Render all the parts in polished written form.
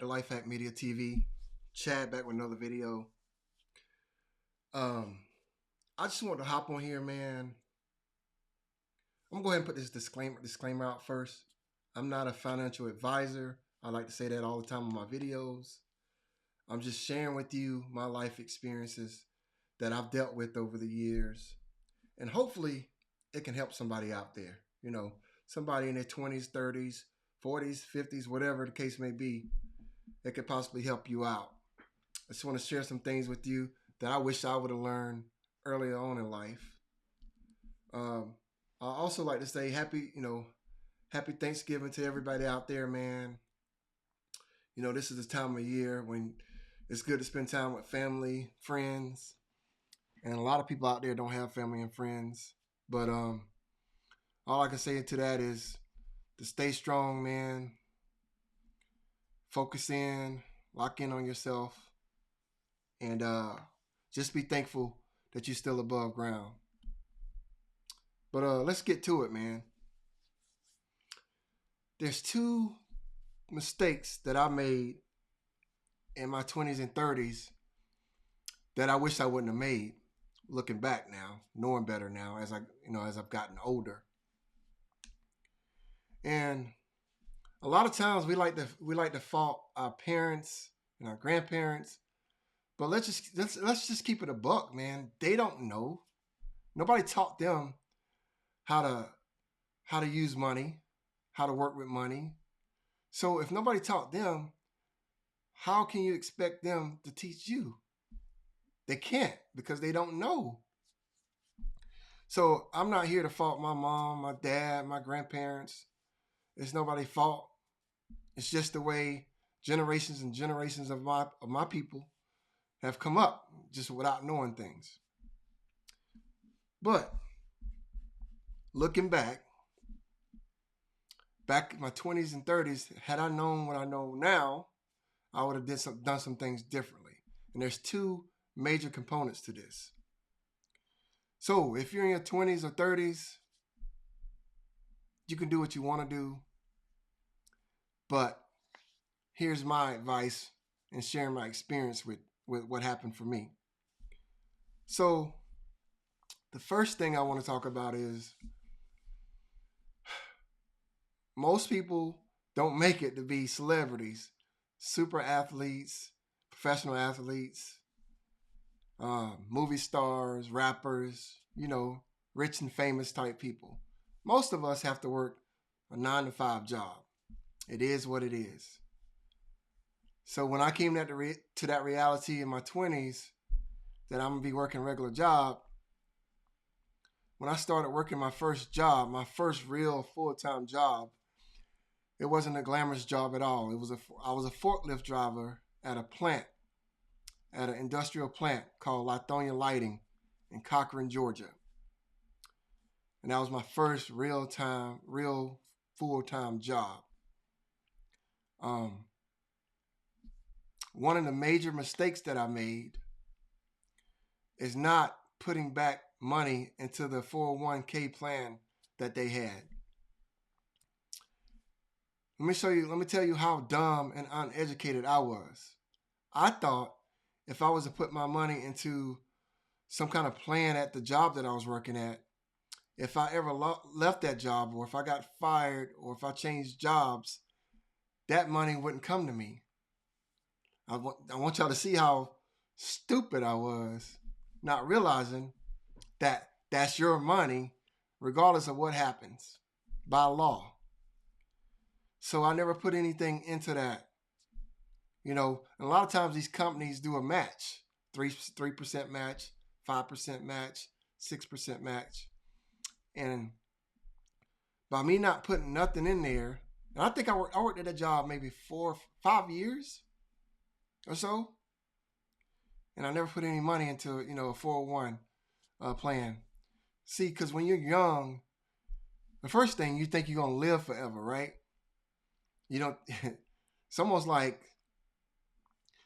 to Life Hack Media TV. Chad back with another video. I just want to hop on here, man. I'm gonna go ahead and put this disclaimer out first. I'm not a financial advisor. I like to say that all the time on my videos. I'm just sharing with you my life experiences that I've dealt with over the years. And hopefully it can help somebody out there. You know, somebody in their 20s, 30s, 40s, 50s, whatever the case may be, that could possibly help you out. I just want to share some things with you that I wish I would have learned earlier on in life. I also like to say happy Thanksgiving to everybody out there, man. You know, this is the time of year when it's good to spend time with family, friends, and a lot of people out there don't have family and friends. But all I can say to that is to stay strong, man. Focus in, lock in on yourself, and just be thankful that you're still above ground. But let's get to it, man. There's two mistakes that I made in my 20s and 30s that I wish I wouldn't have made. Looking back now, knowing better now as I've gotten older. And a lot of times we like to fault our parents and our grandparents, but let's just keep it a buck, man. They don't know. Nobody taught them how to use money, how to work with money. So if nobody taught them, how can you expect them to teach you? They can't, because they don't know. So I'm not here to fault my mom, my dad, my grandparents. It's nobody's fault. It's just the way generations and generations of my people have come up just without knowing things. But looking back in my 20s and 30s, had I known what I know now, I would have done some things differently. And there's two major components to this. So if you're in your 20s or 30s, you can do what you want to do. But here's my advice and sharing my experience with what happened for me. So the first thing I want to talk about is most people don't make it to be celebrities, super athletes, professional athletes, movie stars, rappers, rich and famous type people. Most of us have to work a 9-to-5 job. It is what it is. So when I came to that reality in my 20s, that I'm going to be working a regular job, when I started working my first job, my first real full-time job, it wasn't a glamorous job at all. I was a forklift driver at a plant, at an industrial plant called Lithonia Lighting in Cochran, Georgia. And that was my first real full-time job. One of the major mistakes that I made is not putting back money into the 401k plan that they had. Let me tell you how dumb and uneducated I was. I thought if I was to put my money into some kind of plan at the job that I was working at, if I ever left that job, or if I got fired, or if I changed jobs, that money wouldn't come to me. I want y'all to see how stupid I was, not realizing that that's your money, regardless of what happens, by law. So I never put anything into that. And a lot of times these companies do a match, 3% match, 5% match, 6% match. And by me not putting nothing in there, and I think I worked at that job maybe 5 years or so, and I never put any money into a 401 plan. See, because when you're young, the first thing you think you're gonna live forever, right? It's almost like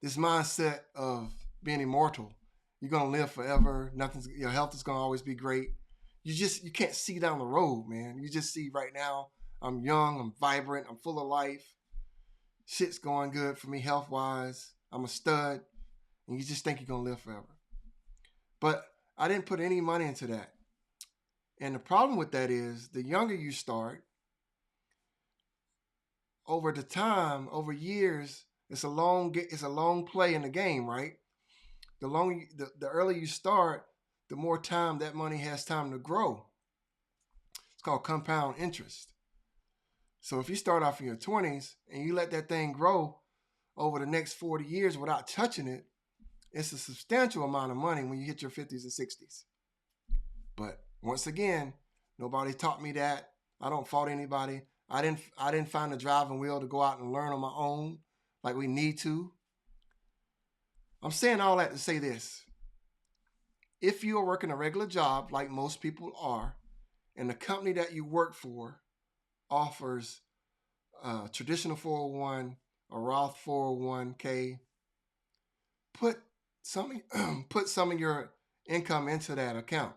this mindset of being immortal. You're gonna live forever. Your health is gonna always be great. You can't see down the road, man. You just see right now, I'm young, I'm vibrant, I'm full of life. Shit's going good for me health-wise. I'm a stud. And you just think you're going to live forever. But I didn't put any money into that. And the problem with that is the younger you start, over the time, over years, it's a long play in the game, right? The earlier you start, the more time that money has time to grow. It's called compound interest. So if you start off in your 20s and you let that thing grow over the next 40 years without touching it, it's a substantial amount of money when you hit your 50s and 60s. But once again, nobody taught me that. I don't fault anybody. I didn't find the driving wheel to go out and learn on my own like we need to. I'm saying all that to say this. If you are working a regular job like most people are, and the company that you work for offers a traditional 401, a Roth 401k, put some of your income into that account.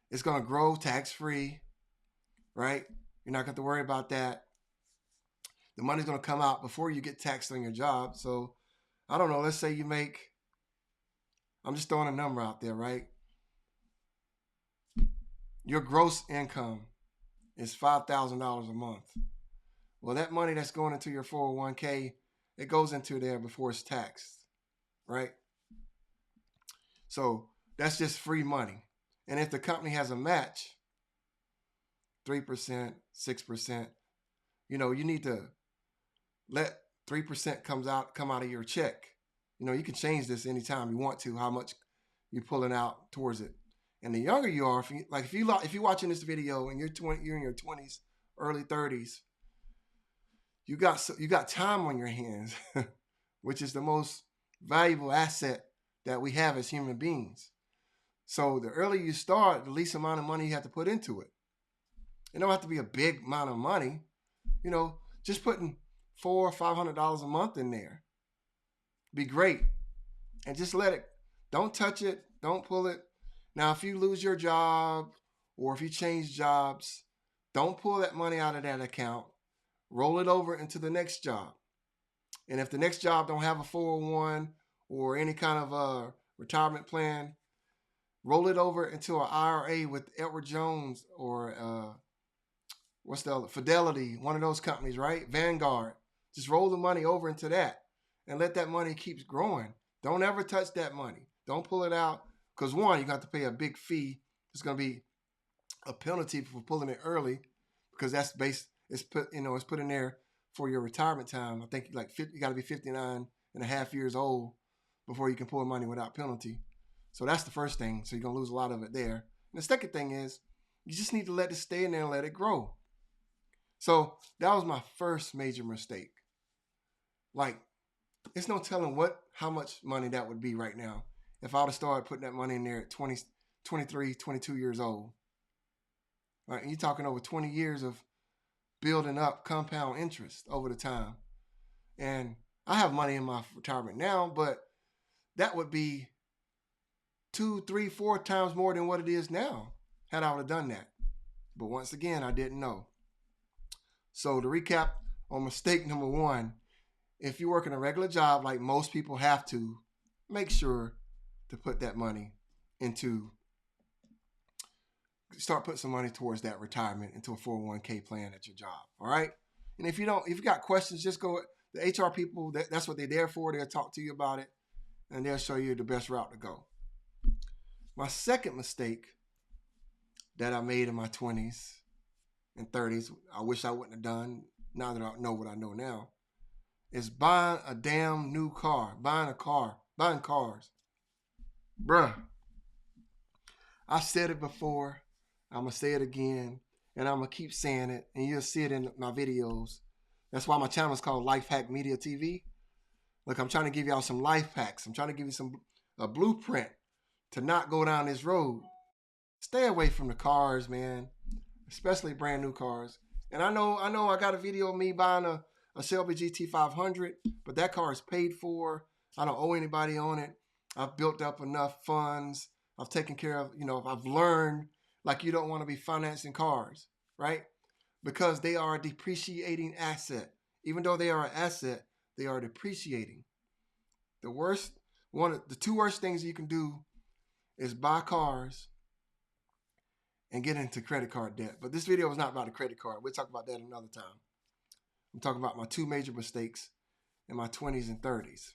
It's going to grow tax-free, right? You're not going to have to worry about that. The money's going to come out before you get taxed on your job. So, I don't know, let's say you make, I'm just throwing a number out there, right? Your gross income is $5,000 a month. Well, that money that's going into your 401k, it goes into there before it's taxed, right? So that's just free money. And if the company has a match, 3%, 6%, you need to let 3% come out of your check. You can change this anytime you want to, how much you're pulling out towards it. And the younger you are, if you're watching this video and you're in your 20s, early 30s, you got time on your hands, which is the most valuable asset that we have as human beings. So the earlier you start, the least amount of money you have to put into it. It don't have to be a big amount of money. Just putting $400 or $500 a month in there be great. And just let it. Don't touch it. Don't pull it. Now, if you lose your job or if you change jobs, don't pull that money out of that account. Roll it over into the next job. And if the next job don't have a 401 or any kind of retirement plan, roll it over into an IRA with Edward Jones or what's the other? Fidelity, one of those companies, right? Vanguard. Just roll the money over into that and let that money keep growing. Don't ever touch that money. Don't pull it out because one, you got to pay a big fee. It's going to be a penalty for pulling it early because that's it's put in there for your retirement time. I think you got to be 59 and a half years old before you can pull money without penalty. So that's the first thing. So you're going to lose a lot of it there. And the second thing is you just need to let it stay in there and let it grow. So that was my first major mistake. It's no telling how much money that would be right now if I would have started putting that money in there at 20, 23, 22 years old. Right? And you're talking over 20 years of building up compound interest over the time. And I have money in my retirement now, but that would be 2, 3, 4 times more than what it is now had I would have done that. But once again, I didn't know. So to recap on mistake number 1, if you're working a regular job like most people have to, make sure to put that money start putting some money towards that retirement into a 401k plan at your job. All right. And if you got questions, just go, the HR people, that's what they're there for. They'll talk to you about it and they'll show you the best route to go. My second mistake that I made in my 20s and 30s, I wish I wouldn't have done now that I know what I know now, is buying a damn new car, buying cars. Bruh, I said it before, I'm going to say it again, and I'm going to keep saying it, and you'll see it in my videos. That's why my channel is called Life Hack Media TV. Look, I'm trying to give y'all some life hacks. I'm trying to give you a blueprint to not go down this road. Stay away from the cars, man, especially brand new cars. And I know I got a video of me buying a Shelby GT500, but that car is paid for. I don't owe anybody on it. I've built up enough funds. I've taken care of, I've learned you don't want to be financing cars, right? Because they are a depreciating asset. Even though they are an asset, they are depreciating. The two worst things you can do is buy cars and get into credit card debt. But this video is not about a credit card. We'll talk about that another time. I'm talking about my two major mistakes in my 20s and 30s.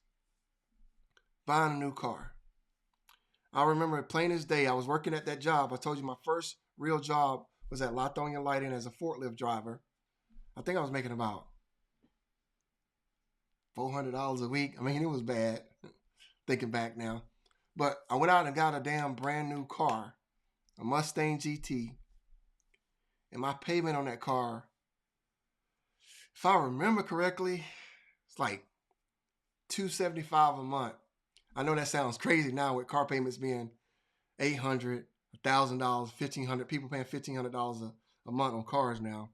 Buying a new car. I remember plain as day, I was working at that job. I told you my first real job was at Lithonia Lighting as a forklift driver. I think I was making about $400 a week. I mean, it was bad, thinking back now. But I went out and got a damn brand new car, a Mustang GT. And my payment on that car, if I remember correctly, it's like $275 a month. I know that sounds crazy now with car payments being $800, $1,000, $1,500. People paying $1,500 a month on cars now.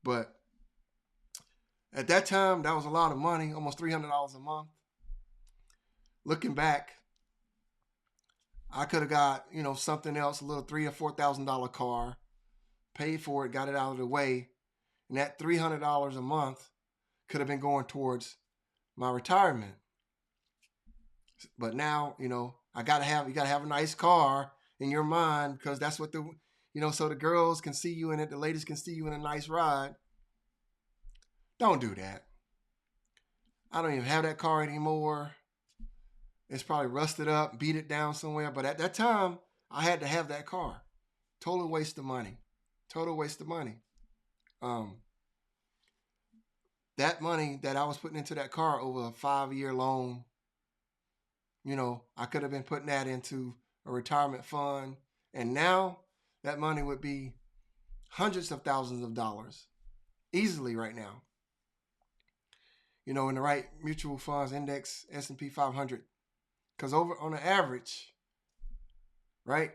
But at that time, that was a lot of money, almost $300 a month. Looking back, I could have got, something else, a little $3,000 or $4,000 car, paid for it, got it out of the way, and that $300 a month could have been going towards my retirement. But now, you gotta have a nice car in your mind, because that's what so the girls can see you in it, the ladies can see you in a nice ride. Don't do that. I don't even have that car anymore. It's probably rusted up, beat it down somewhere. But at that time, I had to have that car. Total waste of money. Total waste of money. That money that I was putting into that car over a 5-year loan, I could have been putting that into a retirement fund. And now that money would be hundreds of thousands of dollars easily right now. In the right mutual funds index, S&P 500. Because on an average, right?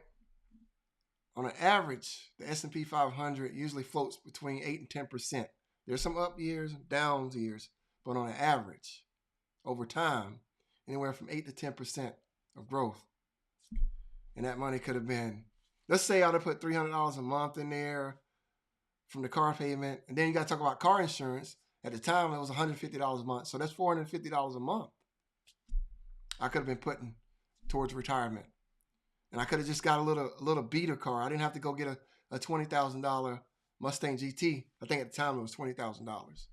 On an average, the S&P 500 usually floats between 8 and 10%. There's some up years, down years, but on an average, over time, anywhere from 8 to 10% of growth. And that money could have been, let's say I'd have put $300 a month in there from the car payment. And then you got to talk about car insurance. At the time, it was $150 a month. So that's $450 a month I could have been putting towards retirement. And I could have just got a little beater car. I didn't have to go get a $20,000 Mustang GT. I think at the time it was $20,000.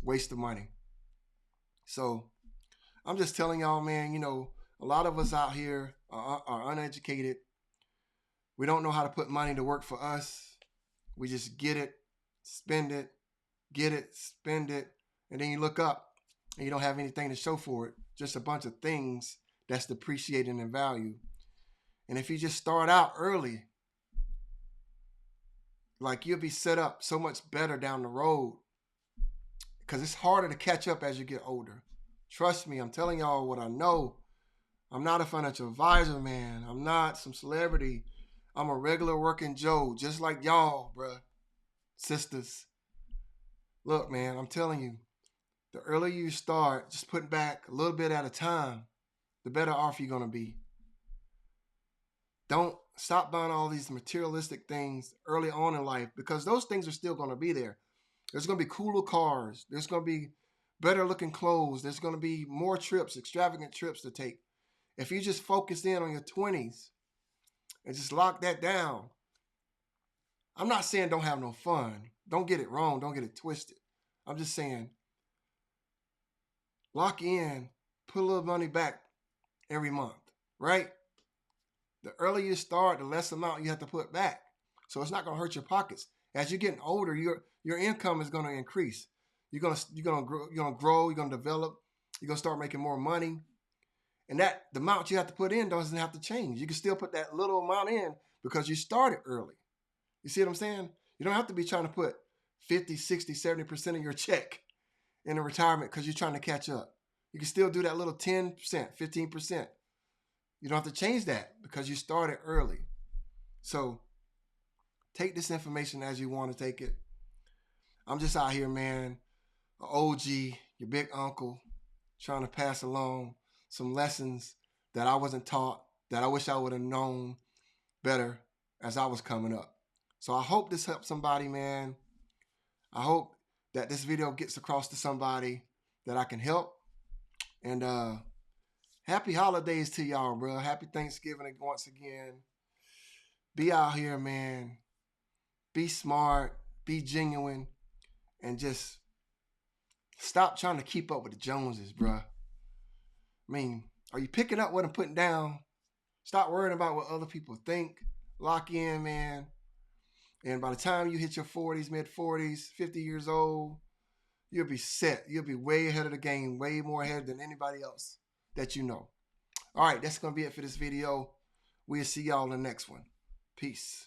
Waste of money. So I'm just telling y'all, man, a lot of us out here are uneducated. We don't know how to put money to work for us. We just get it, spend it, get it, spend it, and then you look up and you don't have anything to show for it. Just a bunch of things that's depreciating in value. And if you just start out early, like, you'll be set up so much better down the road, because it's harder to catch up as you get older. Trust me, I'm telling y'all what I know. I'm not a financial advisor, man. I'm not some celebrity. I'm a regular working Joe, just like y'all, bruh, sisters. Look, man, I'm telling you, the earlier you start, just putting back a little bit at a time, the better off you're going to be. Don't stop buying all these materialistic things early on in life, because those things are still going to be there. There's going to be cooler cars. There's going to be better looking clothes. There's going to be more trips, extravagant trips to take. If you just focus in on your 20s and just lock that down, I'm not saying don't have no fun. Don't get it wrong. Don't get it twisted. I'm just saying lock in, put a little money back every month, right? The earlier you start, the less amount you have to put back. So it's not going to hurt your pockets. As you're getting older, your income is going to increase. You're going to grow, you're going to develop, you're going to start making more money. And the amount you have to put in doesn't have to change. You can still put that little amount in because you started early. You see what I'm saying? You don't have to be trying to put 50, 60, 70% of your check in a retirement because you're trying to catch up. You can still do that little 10%, 15%. You don't have to change that because you started early. So take this information as you want to take it. I'm just out here, man, an OG, your big uncle, trying to pass along some lessons that I wasn't taught, that I wish I would have known better as I was coming up. So I hope this helps somebody, man. I hope that this video gets across to somebody that I can help. And happy holidays to y'all, bro. Happy Thanksgiving once again. Be out here, man. Be smart. Be genuine. And just stop trying to keep up with the Joneses, bro. I mean, are you picking up what I'm putting down? Stop worrying about what other people think. Lock in, man. And by the time you hit your 40s, mid-40s, 50 years old, you'll be set. You'll be way ahead of the game, way more ahead than anybody else that you know. All right, that's going to be it for this video. We'll see y'all in the next one. Peace.